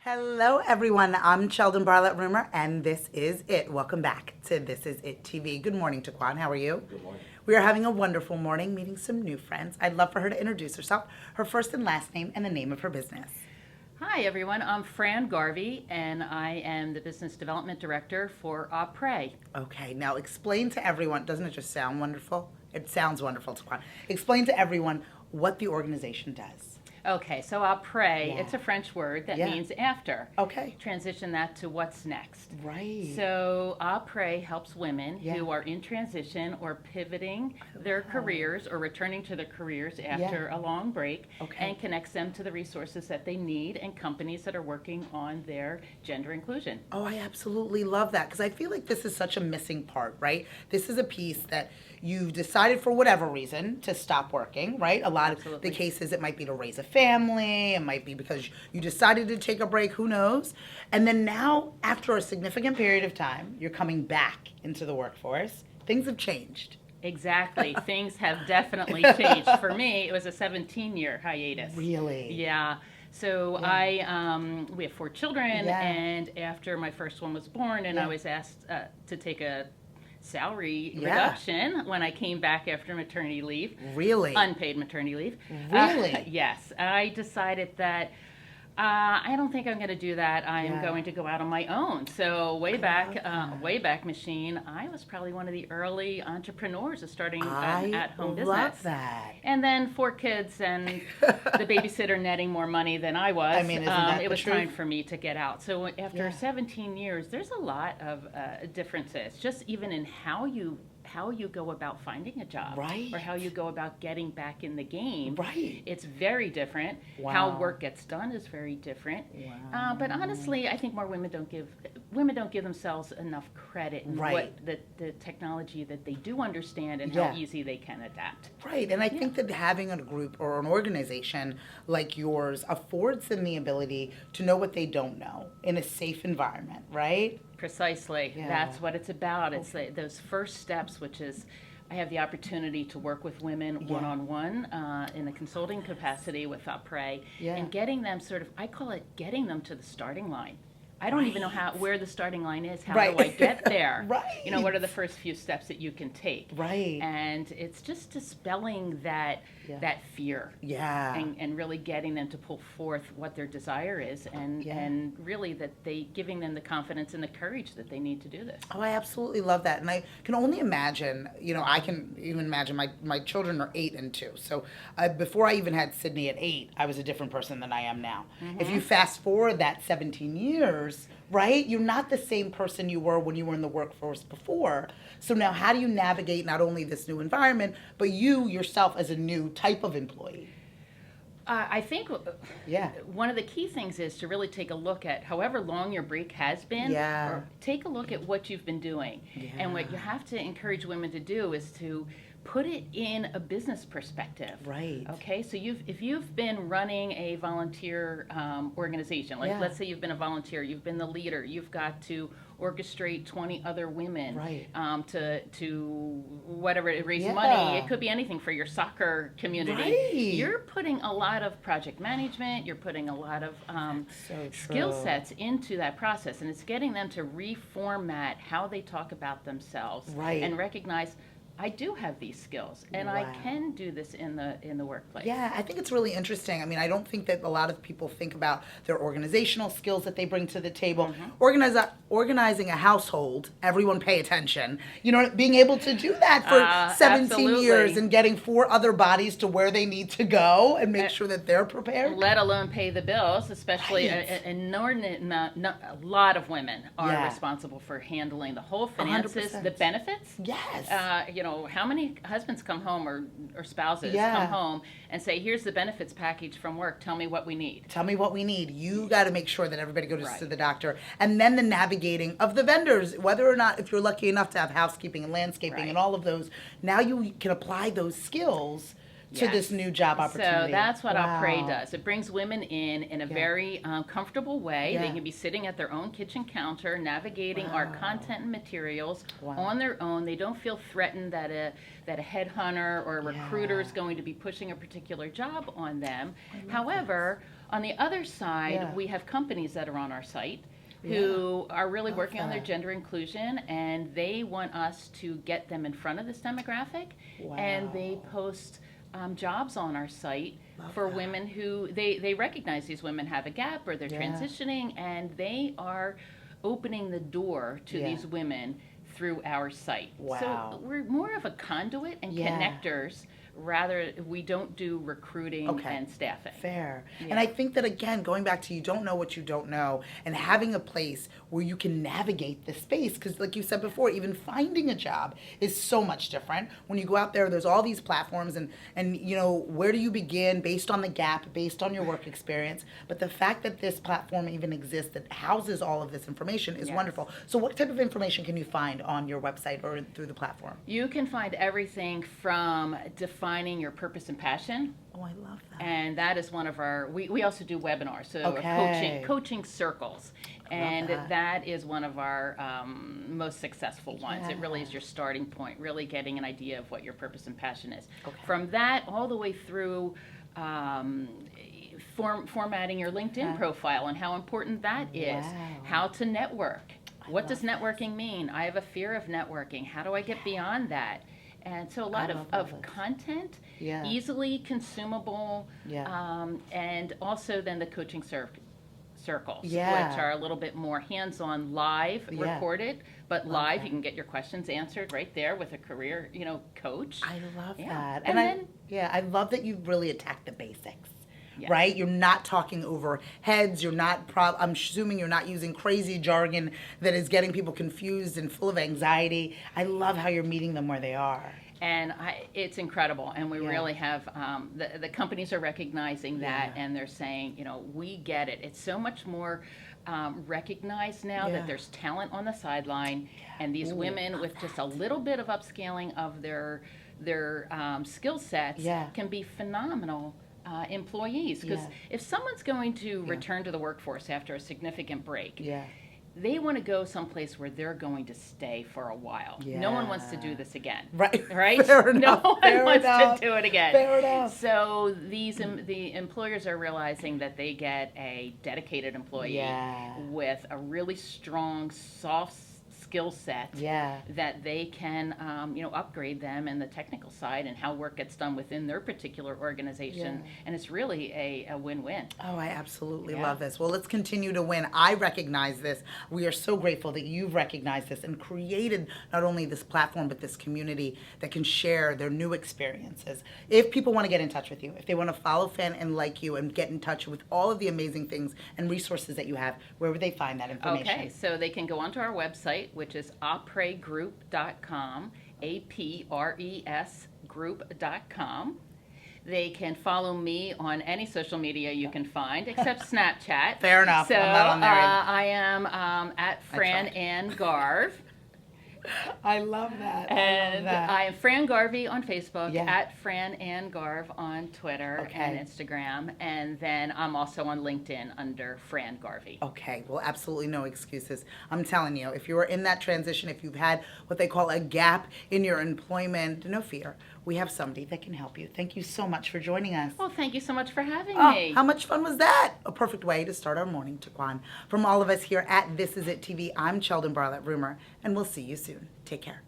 Hello, everyone. I'm Sheldon Barlett Rumor, and this is it. Welcome back to This Is It TV. Good morning, Taquan. How are you? Good morning. We are having a wonderful morning, meeting some new friends. I'd love for her to introduce herself, her first and last name, and the name of her business. Hi, everyone. I'm Fran Garvey, and I am the Business Development Director for Apres. Okay, now explain to everyone. Doesn't it just sound wonderful? It sounds wonderful, Taquan. Explain to everyone what the organization does. Okay, so Apres, Yeah. it's a French word that Yeah. means after. Okay. Transition that to what's next. Right. So Apres helps women Yeah. who are in transition or pivoting their careers or returning to their careers after a long break, Okay. and connects them to the resources that they need and companies that are working on their gender inclusion. Oh, I absolutely love that because I feel like this is such a missing part, right? This is a piece that you decided for whatever reason to stop working, right? A lot of Absolutely. the cases, it might be to raise a family, it might be because you decided to take a break, who knows? And then now, after a significant period of time, you're coming back into the workforce. Things have changed. Exactly. Things have definitely changed. For me, it was a 17-year hiatus. Really? Yeah. So we have 4 children, Yeah. and after my first one was born, and Yeah. I was asked to take a salary Yeah. reduction when I came back after maternity leave, Really? unpaid maternity leave. Really? Yes. I decided that I don't think I'm going to do that. I am Yeah. going to go out on my own. So way back machine, I was probably one of the early entrepreneurs of starting an at-home business. love that. And then 4 kids and the babysitter netting more money than I was. I mean, isn't that it the was time truth? for me to get out. So after Yeah. 17 years, there's a lot of differences, just even in how you go about finding a job, Right. or how you go about getting back in the game. Right. It's very different. Wow. How work gets done is very different. Wow. But honestly, I think more women don't give themselves enough credit in Right. what the technology that they do understand and Yeah. how easy they can adapt. Right, and I think that having a group or an organization like yours affords them the ability to know what they don't know in a safe environment, right? Precisely. Yeah. That's what it's about. It's those first steps, which is I have the opportunity to work with women Yeah. one-on-one in a consulting capacity with Apres, Yeah. and getting them I call it getting them to the starting line. I don't even know where the starting line is. How Right. do I get there? Right. You know, what are the first few steps that you can take? Right. And it's just dispelling that fear. Yeah. And really getting them to pull forth what their desire is, and really giving them the confidence and the courage that they need to do this. Oh, I absolutely love that. And I can only imagine, I can even imagine my children are 8 and 2. So before I even had Sydney at 8, I was a different person than I am now. If you fast forward that 17 years, right, you're not the same person you were when you were in the workforce before. So now how do you navigate not only this new environment, but you yourself as a new type of employee? I think Yeah. one of the key things is to really take a look at however long your break has been. Yeah. Or take a look at what you've been doing. And what you have to encourage women to do is to put it in a business perspective. Right. Okay, so if you've been running a volunteer organization, like Yeah. let's say you've been a volunteer, you've been the leader, you've got to orchestrate 20 other women, Right. to whatever, raise Yeah. money. It could be anything for your soccer community. Right. You're putting a lot of project management, you're putting a lot of So skill true. sets into that process, and it's getting them to reformat how they talk about themselves, Right. and recognize I do have these skills, and I Wow. can do this in the workplace. Yeah, I think it's really interesting. I mean, I don't think that a lot of people think about their organizational skills that they bring to the table. Organizing a household, everyone pay attention. Being able to do that for 17 Absolutely. years and getting 4 other bodies to where they need to go and make sure that they're prepared. Let alone pay the bills, especially Right. an inordinate amount. A lot of women are Yeah. responsible for handling the whole 100%. finances, the benefits. Yes. How many husbands come home or spouses Yeah. come home and say, "Here's the benefits package from work. Tell me what we need." Tell me what we need. You got to make sure that everybody goes Right. to the doctor. And then the navigating of the vendors, whether or not, if you're lucky enough to have housekeeping and landscaping and Right. all of those, now you can apply those skills to this Yes. new job opportunity. So that's what Wow. Pray does. It brings women in a very comfortable way. They Yeah. can be sitting at their own kitchen counter, navigating our Wow. content and materials Wow. on their own. They don't feel threatened that a headhunter or a recruiter is going to be pushing a particular job on them. However, on the other side, Yeah. we have companies that are on our site who are really Love working on their that. gender inclusion, and they want us to get them in front of this demographic, and they Wow. post jobs on our site Love for that. women who they recognize these women have a gap or they're Yeah. transitioning, and they are opening the door to Yeah. these women through our site. Wow. So we're more of a conduit and Yeah. connectors, rather we don't do recruiting Okay. and staffing. Fair. Yeah. And I think that, again, going back to you don't know what you don't know, and having a place where you can navigate the space, because like you said before, even finding a job is so much different. When you go out there, there's all these platforms, and you know, where do you begin based on the gap, based on your work experience. But the fact that this platform even exists that houses all of this information is Yes. wonderful. So what type of information can you find on your website or through the platform? You can find everything from defining your purpose and passion, Oh, I love that. and that is one of our, we also do webinars, so Okay. coaching circles, and that. that is one of our most successful ones. It really is Yeah. your starting point, really getting an idea of what your purpose and passion is. Okay. From that all the way through formatting your LinkedIn profile and how important that is, Wow. how to network. What does love networking mean? I have a fear of networking. How do I get beyond that? And so a lot love all of this. content, Yeah. easily consumable, Yeah. and also then the coaching circles, Yeah. which are a little bit more hands-on, live, Yeah. recorded, but live that. you can get your questions answered right there with a career, coach. I love Yeah. that. And I then- I love that you really attack the basics. Yes. Right? You're not talking over heads. You're not I'm assuming you're not using crazy jargon that is getting people confused and full of anxiety. I love how you're meeting them where they are. And it's incredible, and we Yeah. really have the companies are recognizing that, Yeah. and they're saying, we get it. It's so much more recognized now Yeah. that there's talent on the sideline, and these Ooh, women love with just a little bit of upscaling of their skill sets Yeah. can be phenomenal employees. Because Yeah. if someone's going to return to the workforce after a significant break, Yeah. they want to go someplace where they're going to stay for a while. No one wants to do Yeah. this again. Right. Right? Fair enough. No one Fair wants enough. to do it again. Fair enough. So the employers are realizing that they get a dedicated employee Yeah. with a really strong, soft skill set Yeah. that they can, upgrade them in the technical side and how work gets done within their particular organization. Yeah. And it's really a win-win. Oh, I absolutely Yeah. love this. Well, let's continue to win. I recognize this. We are so grateful that you've recognized this and created not only this platform, but this community that can share their new experiences. If people want to get in touch with you, if they want to follow Fran and like you and get in touch with all of the amazing things and resources that you have, where would they find that information? Okay, so they can go onto our website, which is apresgroup.com, APRES group.com. They can follow me on any social media you can find, except Snapchat. Fair enough. So I'm not on there either. I am at Fran tried. and Garv. I love that. And I am Fran Garvey on Facebook, Yeah. at Fran and Garv on Twitter Okay. and Instagram, and then I'm also on LinkedIn under Fran Garvey. Okay, well, absolutely no excuses. I'm telling you, if you are in that transition, if you've had what they call a gap in your employment, no fear. We have somebody that can help you. Thank you so much for joining us. Well, thank you so much for having Oh, me. how much fun was that? A perfect way to start our morning, Taquan. From all of us here at This Is It TV, I'm Sheldon Bartlett Rumor, and we'll see you soon. Take care.